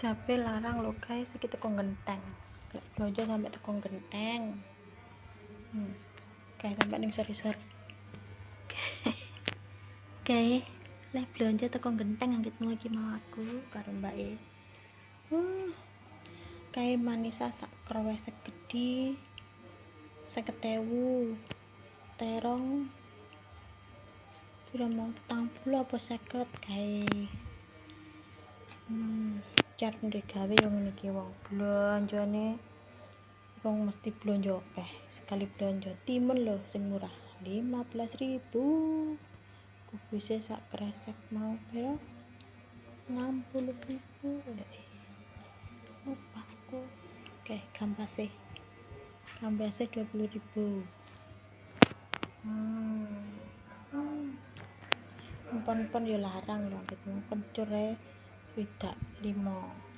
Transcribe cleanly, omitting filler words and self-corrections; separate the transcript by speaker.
Speaker 1: Jabe larang lo guys, iki teko genteng. Lek blonjo sampe teko genteng. Kayak sampe ning seri-seri. Kayak lek blonjo teko genteng anggitmu iki mau aku karo mbake. Kayak manisa sak krowes segedi 50.000 terong sudah mau 40 apa 50 kayak car ndek gawe yo ngene iki wong blonjone wong mesti blonjo akeh sekali blonjo timun lho sing murah 15.000 kubise sak kresek mau piro 60.000 lupa aku oke kampase 20.000 empon-empon yo larang lho gitu kencur e swidak 5